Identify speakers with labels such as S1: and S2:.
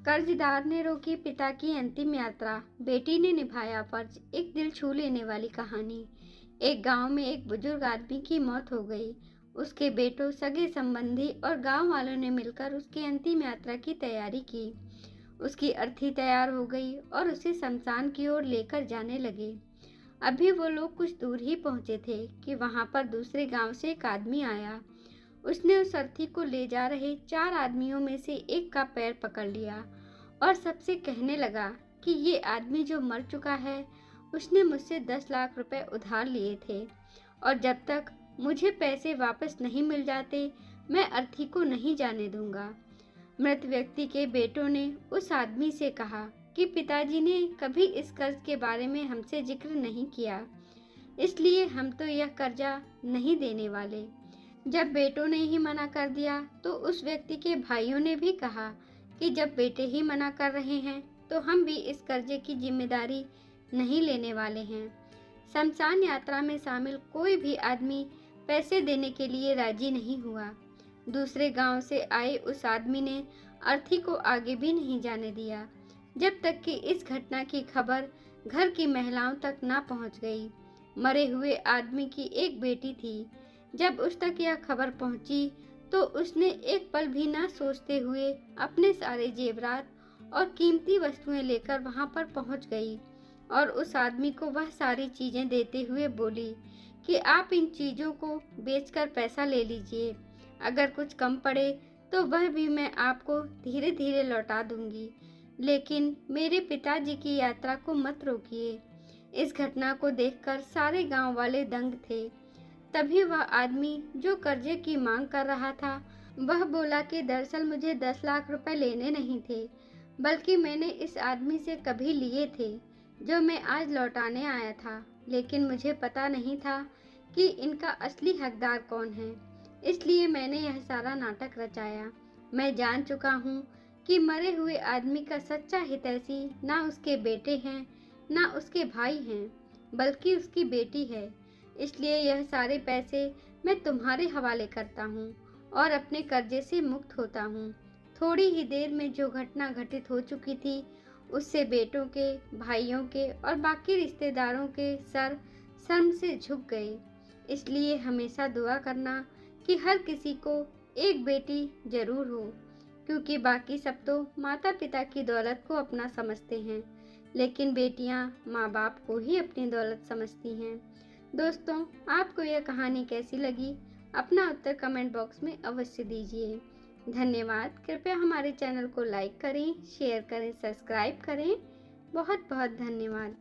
S1: कर्जदार ने रोकी पिता की अंतिम यात्रा, बेटी ने निभाया फर्ज। एक दिल छू लेने वाली कहानी। एक गांव में एक बुजुर्ग आदमी की मौत हो गई। उसके बेटों, सगे संबंधी और गांव वालों ने मिलकर उसकी अंतिम यात्रा की तैयारी की। उसकी अर्थी तैयार हो गई और उसे शमशान की ओर लेकर जाने लगे। अभी वो लोग कुछ दूर ही पहुंचे थे कि वहां पर दूसरे गांव से एक आदमी आया। उसने उस अर्थी को ले जा रहे 4 आदमियों में से एक का पैर पकड़ लिया और सबसे कहने लगा कि ये आदमी जो मर चुका है, उसने मुझसे 10 लाख रुपए उधार लिए थे और जब तक मुझे पैसे वापस नहीं मिल जाते, मैं अर्थी को नहीं जाने दूंगा। मृत व्यक्ति के बेटों ने उस आदमी से कहा कि पिताजी ने कभी इस कर्ज के बारे में हमसे जिक्र नहीं किया, इसलिए हम तो यह कर्जा नहीं देने वाले। जब बेटों ने ही मना कर दिया तो उस व्यक्ति के भाइयों ने भी कहा कि जब बेटे ही मना कर रहे हैं तो हम भी इस कर्जे की जिम्मेदारी नहीं लेने वाले हैं। शमशान यात्रा में शामिल कोई भी आदमी पैसे देने के लिए राजी नहीं हुआ। दूसरे गांव से आए उस आदमी ने अर्थी को आगे भी नहीं जाने दिया, जब तक कि इस घटना की खबर घर की महिलाओं तक ना पहुंच गई। मरे हुए आदमी की एक बेटी थी। जब उस तक यह खबर पहुंची तो उसने एक पल भी ना सोचते हुए अपने सारे जेवरात और कीमती वस्तुएं लेकर वहां पर पहुंच गई और उस आदमी को वह सारी चीजें देते हुए बोली कि आप इन चीजों को बेचकर पैसा ले लीजिए। अगर कुछ कम पड़े तो वह भी मैं आपको धीरे धीरे लौटा दूंगी, लेकिन मेरे पिताजी की यात्रा को मत रोकिए। इस घटना को देखकर सारे गांव वाले दंग थे। तभी वह आदमी जो कर्जे की मांग कर रहा था, वह बोला कि दरअसल मुझे 10 लाख रुपए लेने नहीं थे, बल्कि मैंने इस आदमी से कभी लिए थे जो मैं आज लौटाने आया था, लेकिन मुझे पता नहीं था कि इनका असली हकदार कौन है, इसलिए मैंने यह सारा नाटक रचाया। मैं जान चुका हूँ कि मरे हुए आदमी का सच्चा हितैषी ना उसके बेटे हैं, ना उसके भाई हैं, बल्कि उसकी बेटी है। इसलिए यह सारे पैसे मैं तुम्हारे हवाले करता हूँ और अपने कर्जे से मुक्त होता हूँ। थोड़ी ही देर में जो घटना घटित हो चुकी थी, उससे बेटों के, भाइयों के और बाकी रिश्तेदारों के सर शर्म से झुक गए। इसलिए हमेशा दुआ करना कि हर किसी को एक बेटी जरूर हो, क्योंकि बाकी सब तो माता पिता की दौलत को अपना समझते हैं, लेकिन बेटियां माँ बाप को ही अपनी दौलत समझती हैं। दोस्तों, आपको यह कहानी कैसी लगी? अपना उत्तर कमेंट बॉक्स में अवश्य दीजिए। धन्यवाद। कृपया हमारे चैनल को लाइक करें, शेयर करें, सब्सक्राइब करें। बहुत बहुत धन्यवाद।